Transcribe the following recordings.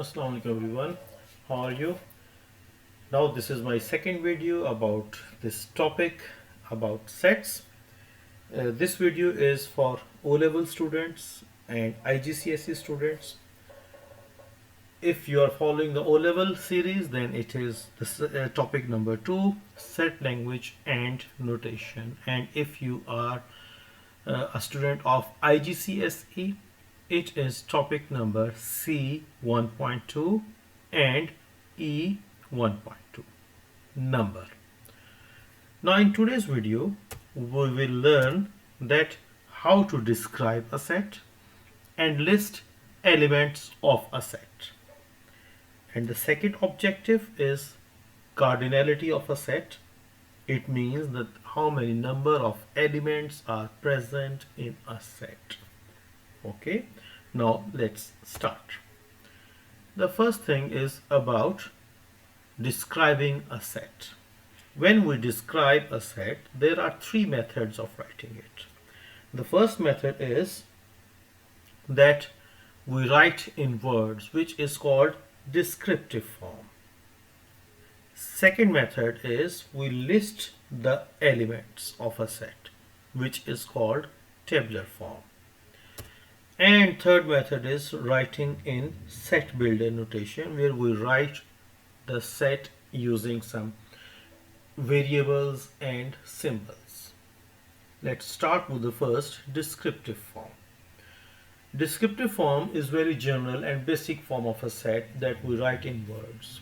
Assalamu alaikum everyone, how are you? Now this is my second video about this topic about sets. This video is for O-level students and IGCSE students. If you are following the O-level series, then it is the topic number 2, set language and notation. And if you are a student of IGCSE, it is topic number C 1.2 and E 1.2, number. Now in today's video we will learn that how to describe a set and list elements of a set. And the second objective is cardinality of a set. It means that how many number of elements are present in a set. Okay, now let's start. The first thing is about describing a set. When we describe a set, there are three methods of writing it. The first method is that we write in words, which is called descriptive form. Second method is we list the elements of a set, which is called tabular form. And third method is writing in set builder notation, where we write the set using some variables and symbols. Let's start with the first, descriptive form. Descriptive form is very general and basic form of a set that we write in words.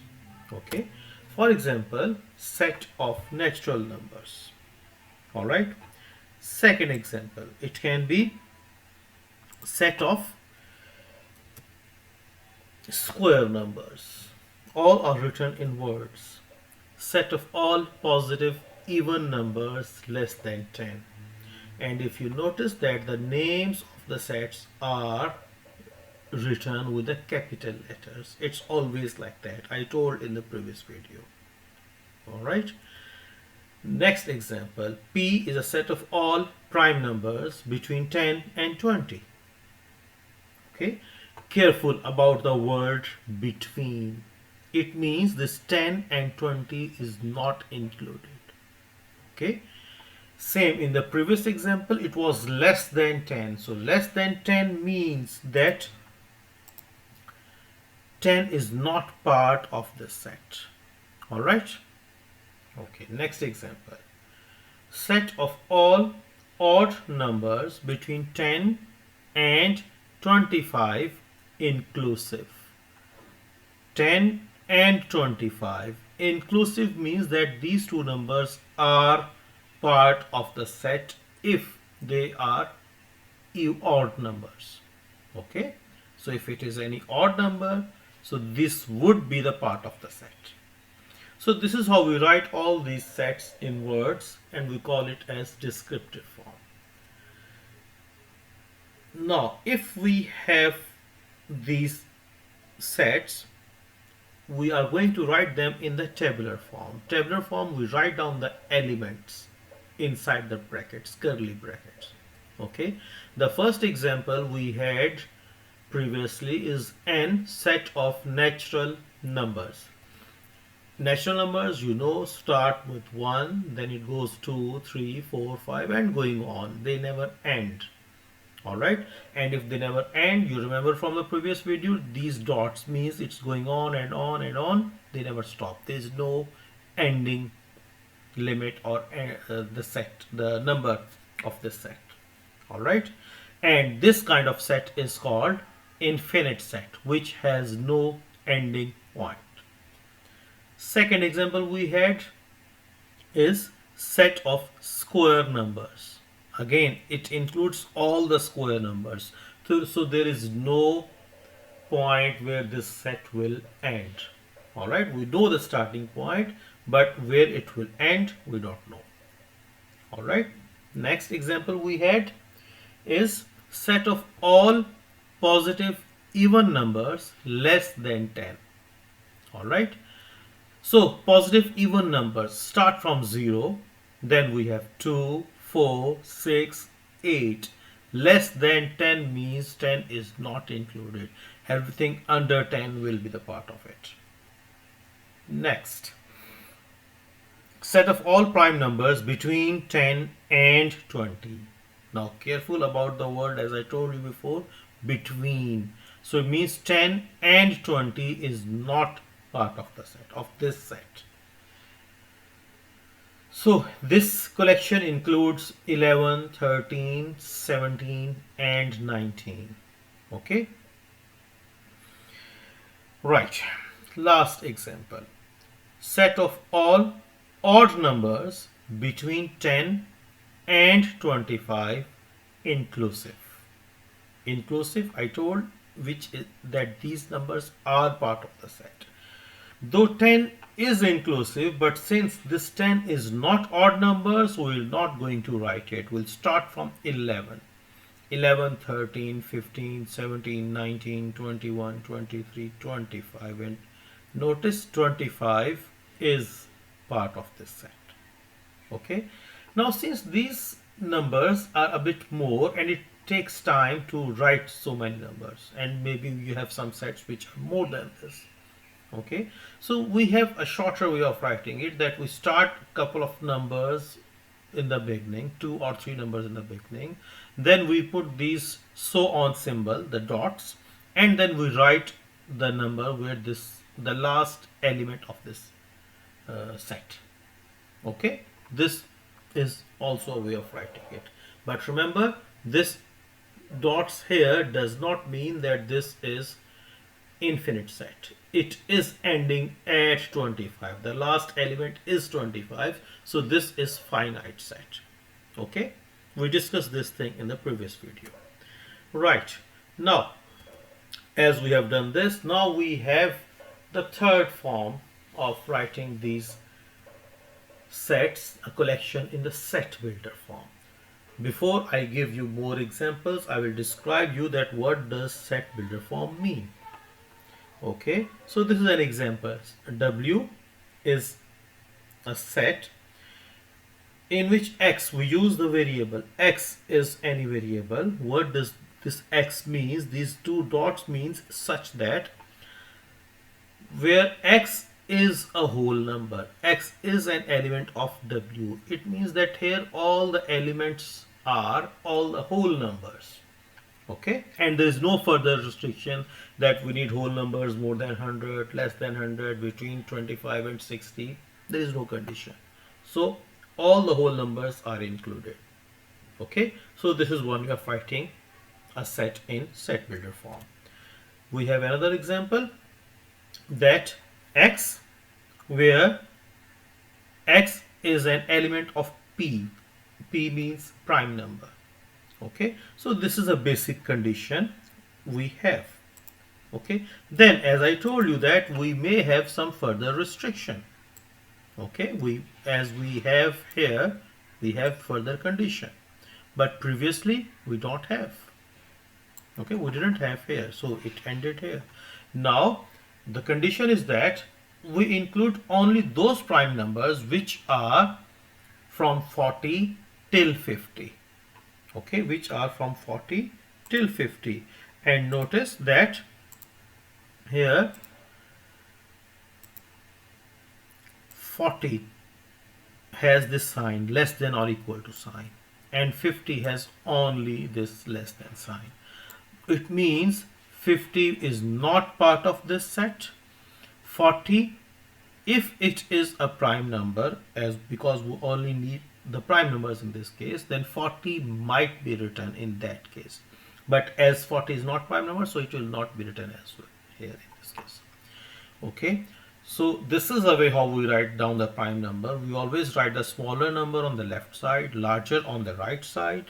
Okay, for example, set of natural numbers. All right. Second example, it can be set of square numbers. All are written in words. Set of all positive even numbers less than 10. And if you notice that the names of the sets are written with the capital letters, it's always like that. I told in the previous video. All right. Next example, P is a set of all prime numbers between 10 and 20. Okay, careful about the word between. It means this 10 and 20 is not included. Okay, same in the previous example, it was less than 10. So less than 10 means that 10 is not part of the set. All right. Okay, next example, set of all odd numbers between 10 and 25 inclusive. 10 and 25 inclusive means that these two numbers are part of the set if they are odd numbers. Okay, so if it is any odd number, so this would be the part of the set. So this is how we write all these sets in words, and we call it as descriptive form. Now, if we have these sets, we are going to write them in the tabular form. Tabular form, we write down the elements inside the brackets, curly brackets. Okay, the first example we had previously is n set of natural numbers. Natural numbers, you know, start with 1, then it goes 2, 3, 4, 5 and going on. They never end. All right, and if they never end, you remember from the previous video, these dots means it's going on and on and on. They never stop. There is no ending limit or the number of this set. All right, and this kind of set is called infinite set, which has no ending point. Second example we had is set of square numbers. Again, it includes all the square numbers. So there is no point where this set will end. All right, we know the starting point, but where it will end, we don't know. All right, next example we had is set of all positive even numbers less than 10. All right, so positive even numbers start from 0, then we have 2, 4, 6, 8. Less than 10 means 10 is not included. Everything under 10 will be the part of it. Next, set of all prime numbers between 10 and 20. Now careful about the word, as I told you before, between. So it means 10 and 20 is not part of the set, of this set. So this collection includes 11, 13, 17 and 19. Okay. Right. Last example. Set of all odd numbers between 10 and 25 inclusive. Inclusive, I told, which is that these numbers are part of the set. Though 10 is inclusive, but since this 10 is not odd numbers, we are not going to write it. We'll start from 11. 11, 13, 15, 17, 19, 21, 23, 25. And notice 25 is part of this set. Okay. Now since these numbers are a bit more and it takes time to write so many numbers, and maybe you have some sets which are more than this. Okay, so we have a shorter way of writing it, that we start a couple of numbers in the beginning, 2 or 3 numbers in the beginning, then we put these so on symbol, the dots, and then we write the number where the last element of this set. Okay, this is also a way of writing it, but remember, this dots here does not mean that this is infinite set. It is ending at 25. The last element is 25, so this is finite set. Okay, we discussed this thing in the previous video. Right, now as we have done this, now we have the third form of writing these sets, a collection in the set builder form. Before I give you more examples, I will describe you that what does set builder form mean. Okay, so this is an example. W is a set in which X, we use the variable. X is any variable. What does this X means? These two dots means such that where X is a whole number, X is an element of W. It means that here all the elements are all the whole numbers. Okay, and there is no further restriction that we need whole numbers more than 100, less than 100, between 25 and 60. There is no condition. So all the whole numbers are included. Okay, so this is one way of writing a set in set builder form. We have another example, that X, where X is an element of P. P means prime number. Okay, so this is a basic condition we have. Okay, then as I told you that we may have some further restriction. Okay, as we have here, we have further condition, but previously we don't have. Okay, we didn't have here, so it ended here. Now the condition is that we include only those prime numbers which are from 40 till 50. Okay, which are from 40 till 50. And notice that here 40 has this sign, less than or equal to sign, and 50 has only this less than sign. It means 50 is not part of this set. 40, if it is a prime number, as because we only need the prime numbers in this case, then 40 might be written in that case. But as 40 is not prime number, so it will not be written as well here in this case. Okay, so this is a way how we write down the prime number. We always write the smaller number on the left side, larger on the right side.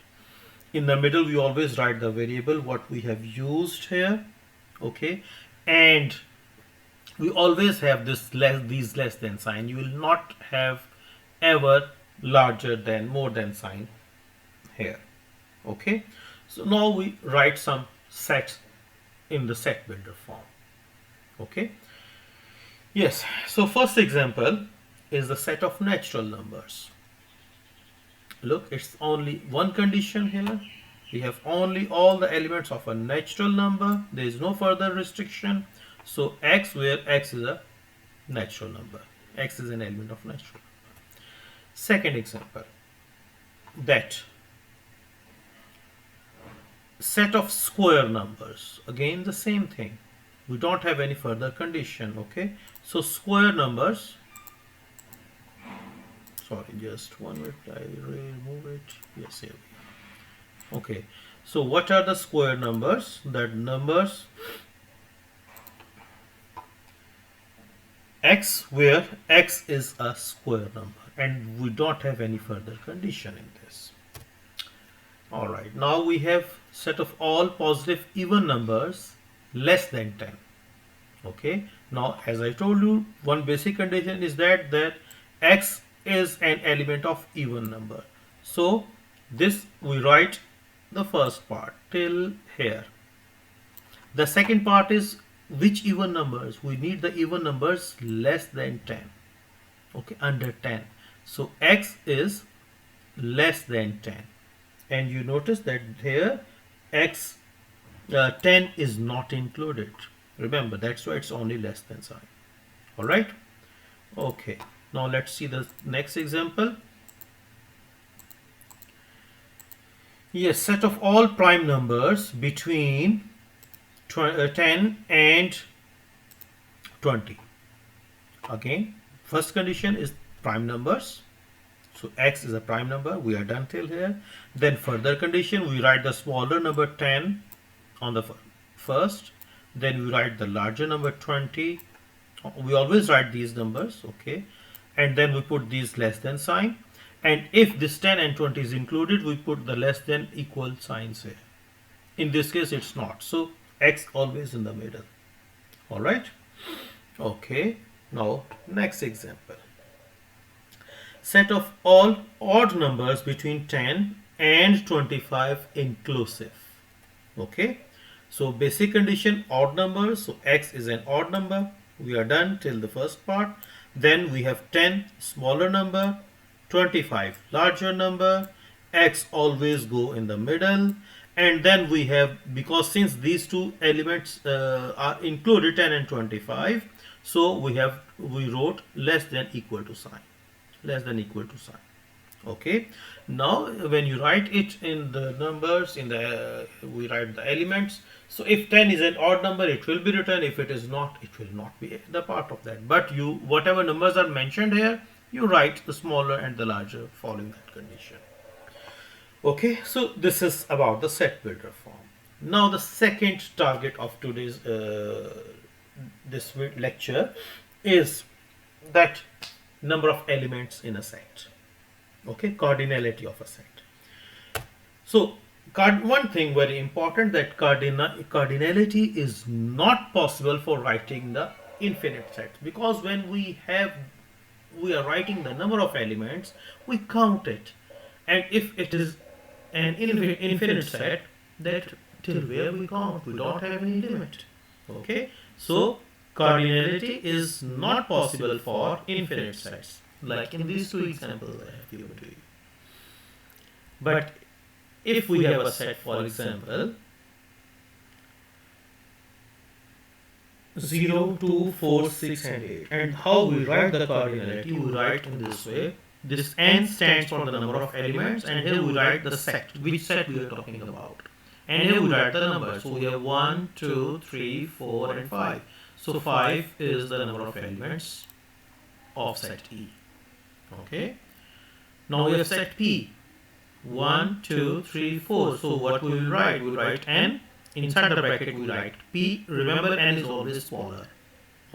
In the middle, we always write the variable what we have used here. Okay, and we always have this these less than sign. You will not have ever larger than, more than sign here. Okay, so now we write some sets in the set builder form. Okay, yes, so first example is the set of natural numbers. Look, it's only one condition here, We have only all the elements of a natural number. There is no further restriction. So x, where x is a natural number. X is an element of natural. Second example, that set of square numbers. Again the same thing. We don't have any further condition. Okay. So square numbers. Sorry, just 1 minute. I remove it. Yes, here we are. Okay. So what are the square numbers? That numbers x, where x is a square number, and we don't have any further condition in this. Alright, now we have set of all positive even numbers less than 10. Okay, now as I told you, one basic condition is that x is an element of even number. So this we write the first part till here. The second part is which even numbers. We need the even numbers less than 10. Okay, under 10. So x is less than 10. And you notice that here x 10 is not included. Remember, that's why it's only less than sign. Alright? Okay. Now let's see the next example. Yes, set of all prime numbers between 10 and 20. Again, first condition is prime numbers. So x is a prime number. We are done till here. Then further condition, we write the smaller number 10 on the first. Then we write the larger number 20. We always write these numbers. Okay. And then we put these less than sign. And if this 10 and 20 is included, we put the less than equal signs here. In this case, it's not. So x always in the middle. All right. Okay. Now next example. Set of all odd numbers between 10 and 25 inclusive. Okay. So basic condition, odd numbers. So x is an odd number. We are done till the first part. Then we have 10 smaller number, 25 larger number, x always go in the middle. And then we have, because since these two elements are included 10 and 25, so we wrote less than equal to sign. Less than equal to sign. Okay. Now when you write it in the numbers, we write the elements. So if 10 is an odd number, it will be written. If it is not, it will not be the part of that. But whatever numbers are mentioned here, you write the smaller and the larger following that condition. Okay, so this is about the set builder form. Now the second target of today's this lecture is that number of elements in a set. Okay, cardinality of a set. So one thing very important, that cardinality is not possible for writing the infinite set, because when we are writing the number of elements, we count it, and if it is an infinite set, that till where we count, we don't have any limit. Okay, so cardinality is not possible for infinite sets, like in these two examples I have given to you. But if we have a set, for example, 0, 2, 4, 6 and 8, and how we write the cardinality, we write in this way. This n stands for the number of elements, and here we write the set, which set we are talking about. And here we write the numbers. So we have 1, 2, 3, 4 and 5. So 5 is the number of elements of set E. Okay. Now we have set P. 1, 2, 3, 4. So what we will write? We will write n. Inside the bracket we write P. Remember, n is always smaller.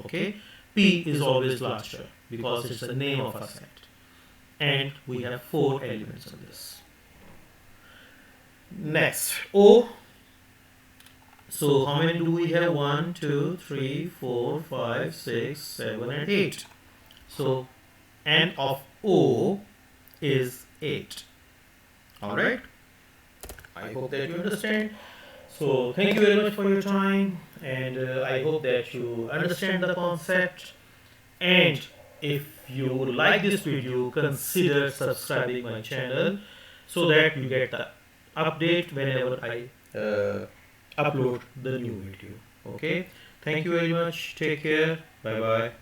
Okay. P is always larger because it's the name of a set. And we have 4 elements in this. Next, O. So how many do we have? 1, 2, 3, 4, 5, 6, 7 and 8. So n of O is 8. Alright. I hope that you understand. So thank you very much for your time, and I hope that you understand the concept. And if you like this video, consider subscribing my channel so that you get the update whenever I upload the new video. Okay, thank you very much. Take care. Bye bye.